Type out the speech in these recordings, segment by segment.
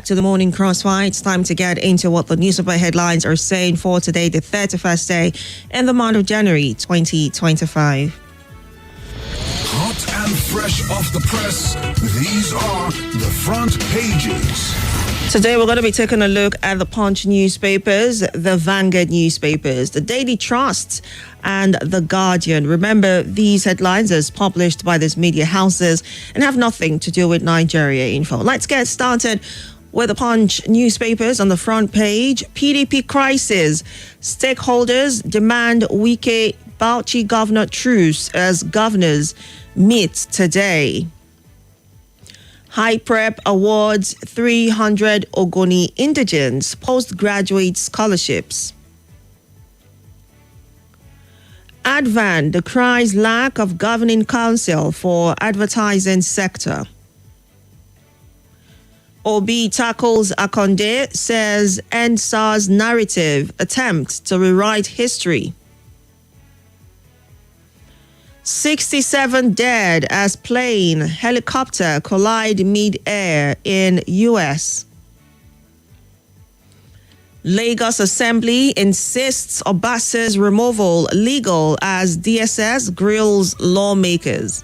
to the Morning Crossfire. It's time to get into what the newspaper headlines are saying for today, the 31st day in the month of January 2025. Hot and fresh off the press, these are the front pages. Today we're going to be taking a look at the Punch newspapers, the Vanguard newspapers, the Daily Trust and the Guardian. Remember, these headlines are published by these media houses and have nothing to do with Nigeria info. Let's get started with the Punch newspapers on the front page. PDP crisis. Stakeholders demand Wike Bauchi governor truce as governors meet today. High Prep awards 300 Ogoni indigents postgraduate scholarships. Advan decries lack of governing council for advertising sector. Obi tackles Akonde, says NSA's narrative attempt to rewrite history. 67 dead as plane, helicopter collide mid-air in U.S. Lagos Assembly insists Obasa's removal legal as DSS grills lawmakers.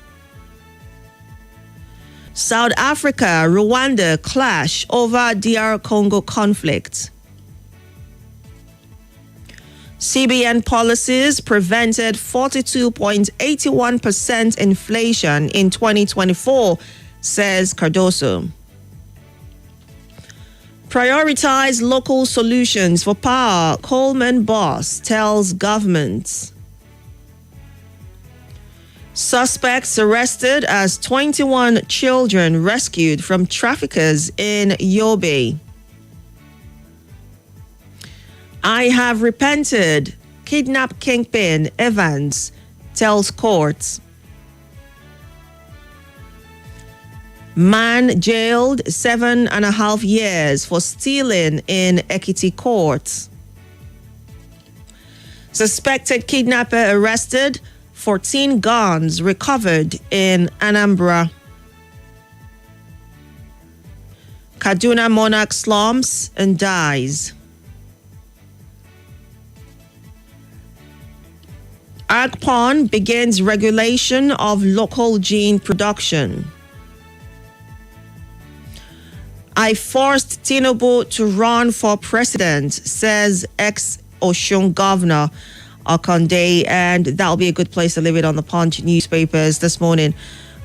South Africa, Rwanda clash over DR Congo conflict. CBN policies prevented 42.81% inflation in 2024, says Cardoso. Prioritize local solutions for power, Coleman boss tells government. Suspects arrested as 21 children rescued from traffickers in Yobe. I have repented, kidnap kingpin Evans tells courts. Man jailed 7.5 years for stealing in Ekiti court. Suspected kidnapper arrested, 14 guns recovered in Anambra. Kaduna monarch slumps and dies. AgPon begins regulation of local gene production. I forced Tinubu to run for president, says ex-Osun governor Akonde, and that'll be a good place to leave it on the Punch newspapers this morning.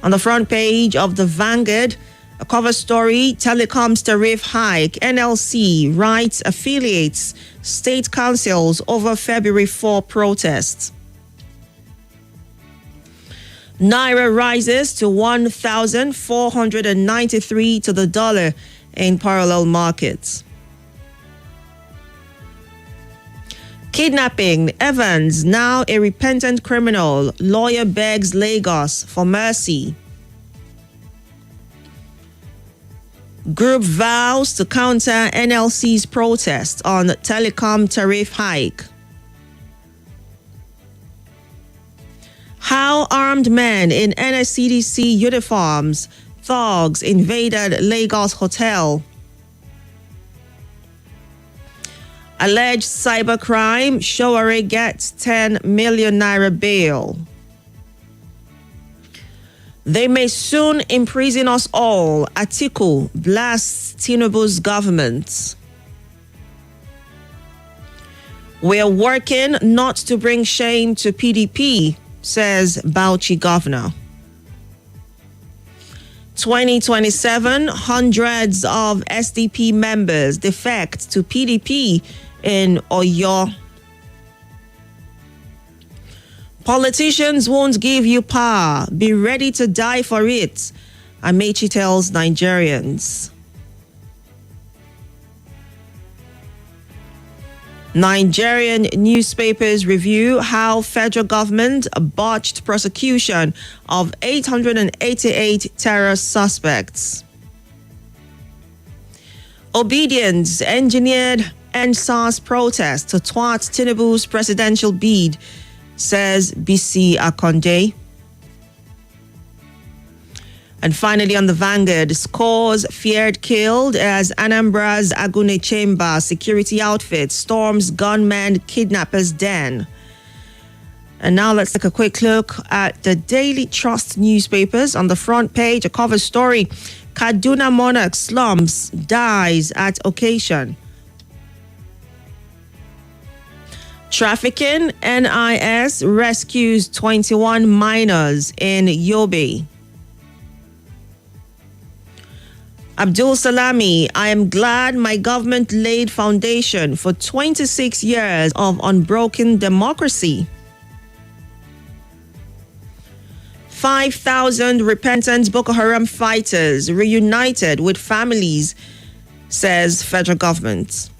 On the front page of the Vanguard, a cover story, telecoms tariff hike, NLC writes affiliates, state councils over February 4 protests. Naira rises to 1,493 to the dollar in parallel markets. Kidnapping, Evans now a repentant criminal. Lawyer begs Lagos for mercy. Group vows to counter NLC's protest on telecom tariff hike. How armed men in NSCDC uniforms, thugs invaded Lagos hotel. Alleged cybercrime, Showore gets 10 million naira bail. They may soon imprison us all, Atiku blasts Tinubu's government. We're working not to bring shame to PDP, says Bauchi governor. 2027, hundreds of SDP members defect to PDP in Oyo. Politicians won't give you power. Be ready to die for it, Amechi tells Nigerians. Nigerian newspapers review how federal government botched prosecution of 888 terror suspects. Obedience engineered NSA's protest to thwart Tinubu's presidential bid, says BC Akonde. And finally, on the Vanguard, scores feared killed as Anambra's Agune Chamber security outfit storms gunman kidnappers' den. And now let's take a quick look at the Daily Trust newspapers. On the front page, a cover story: Kaduna monarch slums dies at occasion. Trafficking, NIS rescues 21 minors in Yobe. Abdul Salami, I am glad my government laid foundation for 26 years of unbroken democracy. 5,000 repentant Boko Haram fighters reunited with families, says federal government.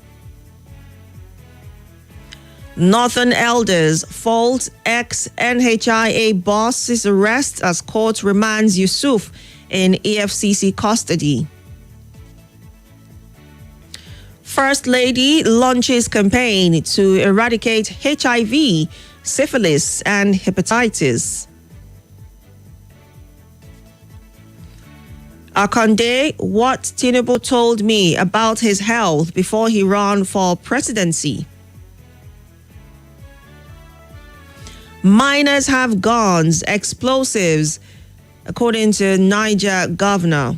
Northern elders fault ex-NHIA boss's arrest as court remands Yusuf in EFCC custody. First Lady launches campaign to eradicate HIV, syphilis, and hepatitis. Akande, what Tinubu told me about his health before he ran for presidency. Miners have guns, explosives, according to Niger governor.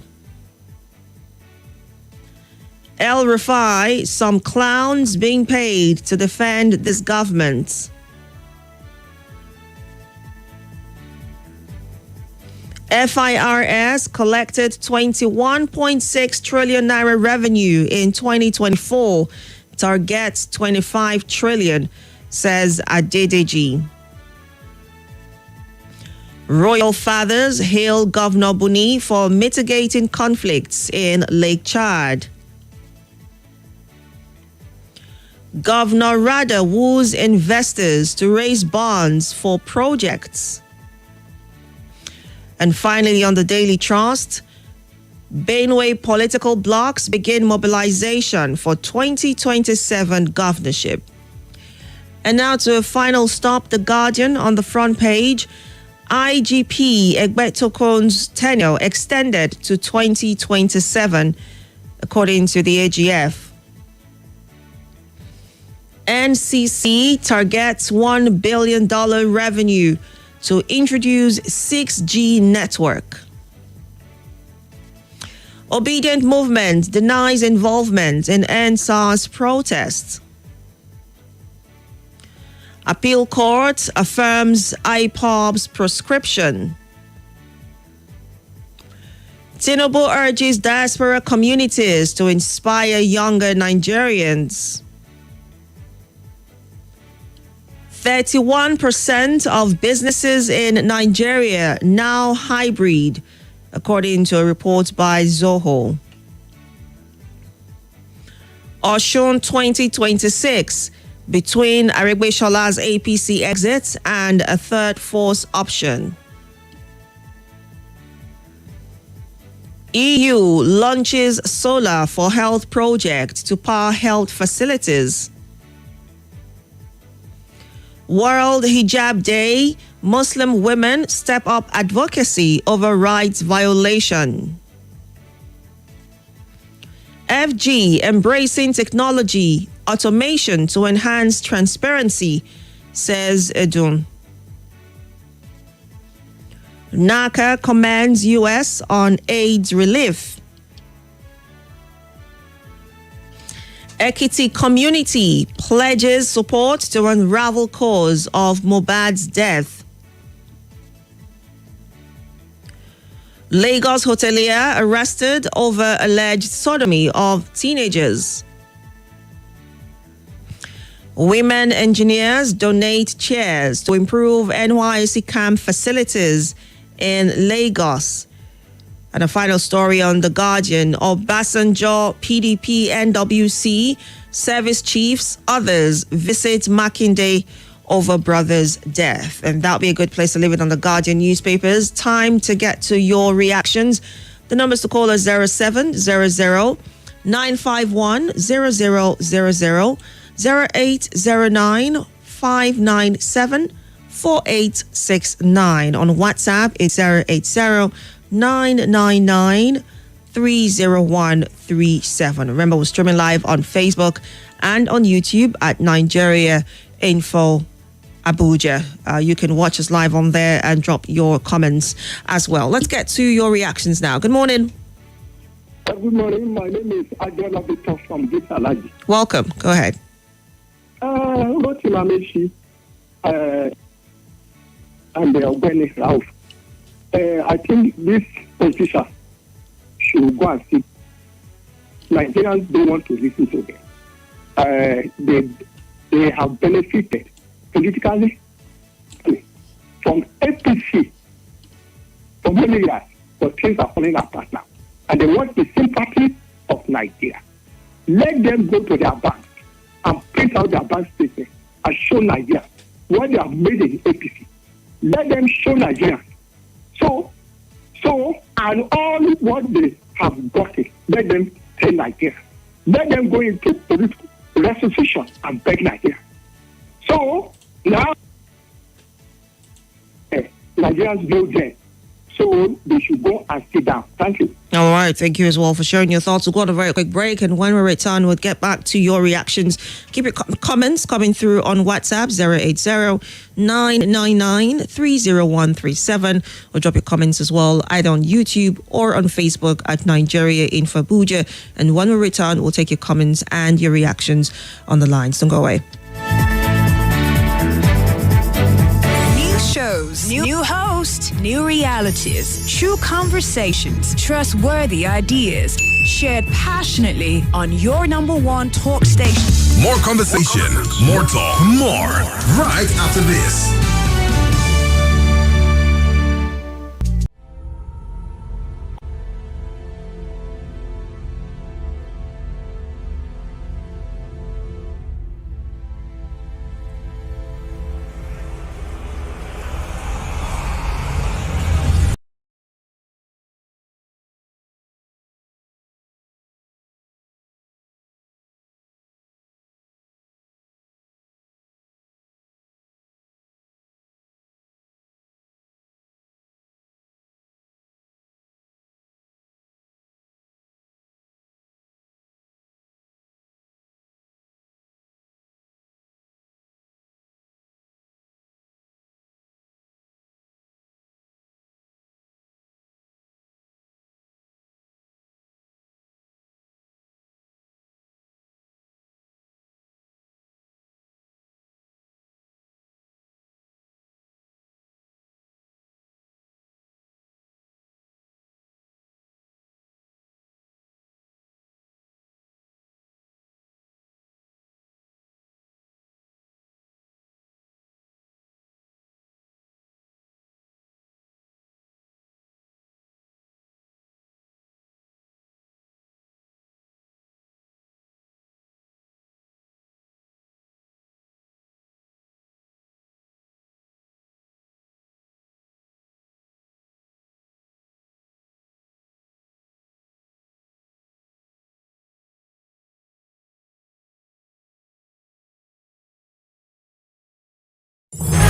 El Rufai, some clowns being paid to defend this government. FIRS collected 21.6 trillion naira revenue in 2024, targets 25 trillion, says Adedeji. Royal fathers hail Governor Buni for mitigating conflicts in Lake Chad. Governor Rada woos investors to raise bonds for projects. And finally, on the Daily Trust, Benue political blocs begin mobilization for 2027 governorship. And now to a final stop, The Guardian on the front page. IGP Egbetokun's tenure extended to 2027, according to the AGF. NCC targets $1 billion revenue to introduce 6G network. Obedient Movement denies involvement in NSAS protests. Appeal Court affirms IPOB's prescription. Tinubu urges diaspora communities to inspire younger Nigerians. 31% of businesses in Nigeria now hybrid, according to a report by Zoho. Osun 2026, between Aregbesol's APC exit and a third force option. EU launches solar for health project to power health facilities. World Hijab Day, Muslim women step up advocacy over rights violation. FG embracing technology, automation to enhance transparency, says Edun. NACA commends U.S. on AIDS relief. Ekiti community pledges support to unravel cause of Mohbad's death. Lagos hotelier arrested over alleged sodomy of teenagers. Women engineers donate chairs to improve NYSC camp facilities in Lagos. And a final story on The Guardian: Obasanjo, PDP, NWC, service chiefs, others visit Makinde over brother's death. And that'll be a good place to leave it on The Guardian newspapers. Time to get to your reactions. The numbers to call are 0700 951 0000, 0809 597 4869. On WhatsApp, it's 080 999 30137. Remember, we're streaming live on Facebook and on YouTube at Nigeria Info Abuja. You can watch us live on there and drop your comments as well. Let's get to your reactions now. Good morning. Good morning. My name is Gabriella from Gitalaji. Welcome. Go ahead. What Ilameshi and the Ogeni Ralph. I think this politician should go and see. Nigerians don't want to listen to them. They have benefited politically from APC for many years, but things are falling apart now. And they want the sympathy of Nigeria. Let them go to their banks and print out their bank statements and show Nigeria what they have made in APC. Let them show Nigerians. So, and all what they have gotten, let them tell Nigeria. Let them go into political restitution and beg Nigeria. So, now, Nigerians know them. So they should go and sit down. Thank you. All right. Thank you as well for sharing your thoughts. We'll go on a very quick break. And when we return, we'll get back to your reactions. Keep your comments coming through on WhatsApp 080-999-30137. Or drop your comments as well either on YouTube or on Facebook at Nigeria Info Abuja. And when we return, we'll take your comments and your reactions on the lines. Don't go away. Shows, new host, new realities, true conversations, trustworthy ideas, shared passionately on your number one talk station. More conversation, more talk, more right after this.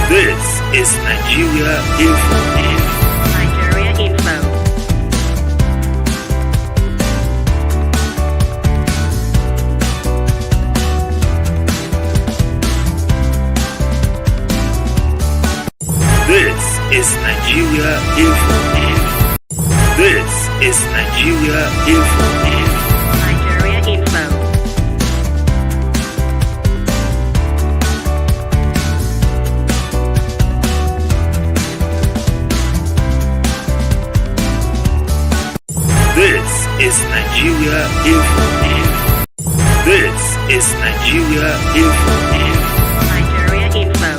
This is Nigeria Info. Nigeria Info. This is Nigeria Info. This is Nigeria Info. Nigeria Info. This is Nigeria Info. This is Nigeria Info. Nigeria Info.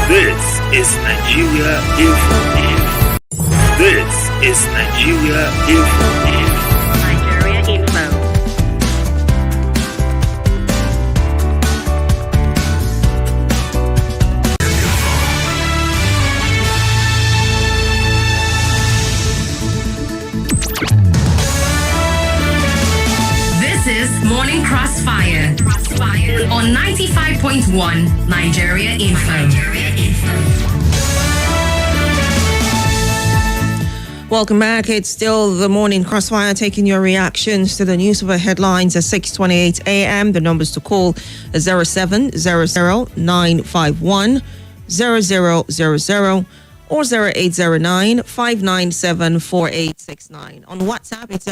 This is Nigeria Info. This is Nigeria Info. Nigeria Info. This 1 Nigeria Info. Welcome back. It's still the morning crossfire, taking your reactions to the newspaper headlines at 6:28 a.m. The numbers to call are 0700-951-0000 or 0809-597-4869. On WhatsApp, it's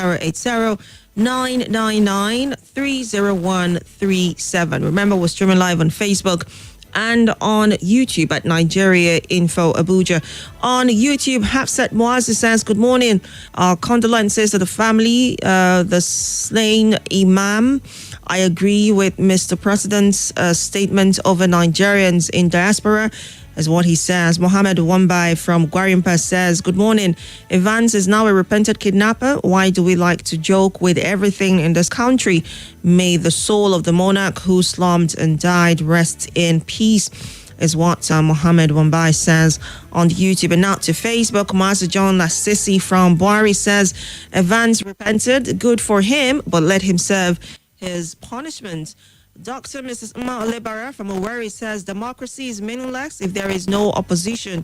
080-999-30137. Remember, we're streaming live on Facebook and on YouTube at Nigeria Info Abuja. On YouTube, Hafsat Moazi says, good morning. Our condolences to the family, the slain Imam. I agree with Mr. President's statement over Nigerians in diaspora, is what he says. Mohammed Wambai from Gwarimpa says, good morning. Evans is now a repentant kidnapper. Why do we like to joke with everything in this country? May the soul of the monarch who slumped and died rest in peace, is what Mohammed Wambai says on YouTube. And now to Facebook, Master John Lassisi from Buari says, Evans repented, good for him, but let him serve his punishment. Dr. Mrs. Umar Olebara from Owerri says, democracy is meaningless if there is no opposition.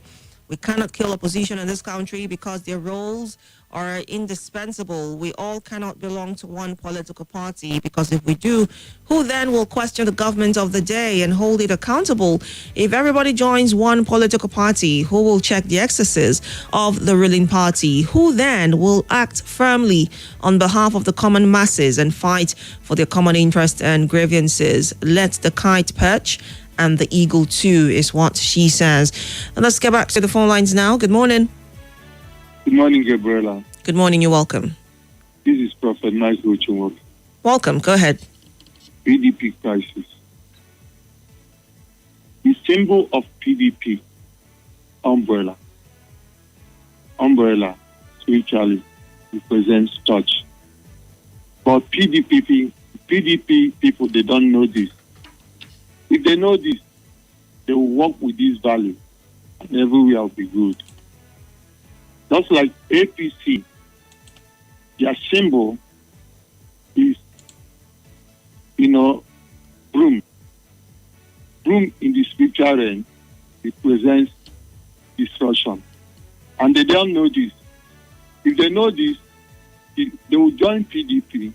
We cannot kill opposition in this country because their roles are indispensable. We all cannot belong to one political party, because if we do, who then will question the government of the day and hold it accountable? If everybody joins one political party, who will check the excesses of the ruling party? Who then will act firmly on behalf of the common masses and fight for their common interests and grievances? Let the kite perch and the eagle too, is what she says. And let's get back to the phone lines now. Good morning. Good morning, Gabriella. Good morning. You're welcome. This is Prophet Michael Chumwok. Welcome. Go ahead. PDP crisis. The symbol of PDP, umbrella. Umbrella, spiritually, represents touch. But PDP people, they don't know this. If they know this, they will work with this value, and everywhere will be good. Just like APC, their symbol is, broom. Broom in the spiritual realm represents destruction. And they don't know this. If they know this, they will join PDP,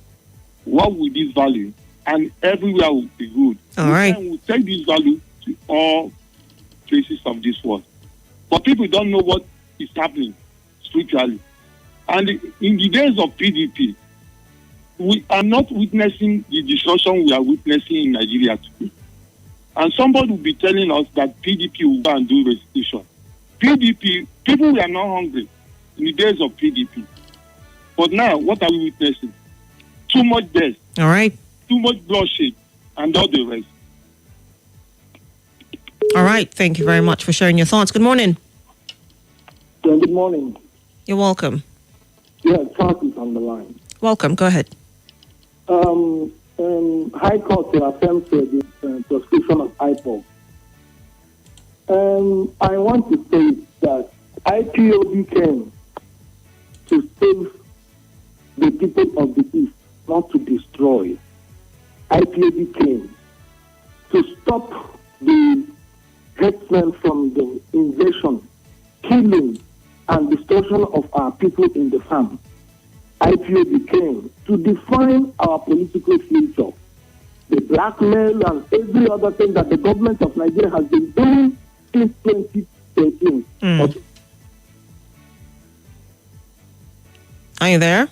work with this value, and everywhere will be good. All right. And we'll take this value to all places of this world. But people don't know what is happening spiritually. And in the days of PDP, we are not witnessing the destruction we are witnessing in Nigeria today. And somebody will be telling us that PDP will go and do restitution. PDP, people were not hungry in the days of PDP. But now, what are we witnessing? Too much death. All right. Too much bloodshed and all the rest. All right. Thank you very much for sharing your thoughts. Good morning. Yeah, good morning. You're welcome. Yeah, Charles is on the line. Welcome. Go ahead. High Court affirms the prescription of IPOB. I want to say that IPOB came to save the people of the East, not to destroy. IPOB came to stop the herdsmen from the invasion, killing, and destruction of our people in the farm. IPOB came to define our political future. The blackmail and every other thing that the government of Nigeria has been doing since 2013. Are you there?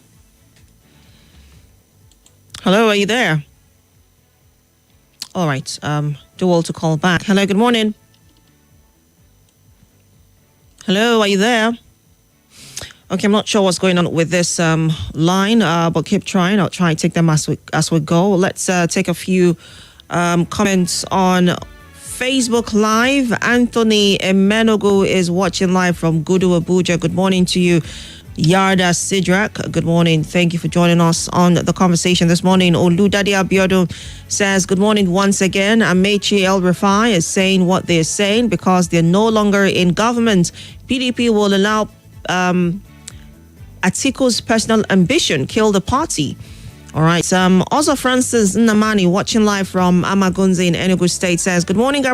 Hello, are you there? All right. Do all to call back. Hello, good morning. Hello, are you there? Okay, I'm not sure what's going on with this line, but keep trying. I'll try and take them as we go. Let's take a few comments on Facebook Live. Anthony Emenogu is watching live from Gudu, Abuja. Good morning to you. Yarda Sidrak, good morning. Thank you for joining us on the conversation this morning. Oludade Abiodun says, good morning once again. Amechi El Rafai is saying what they're saying because they're no longer in government. PDP will allow Atiku's personal ambition kill the party. All right. Also, Francis Namani, watching live from Amagunzi in Enugu State, says, good morning, Gabriella.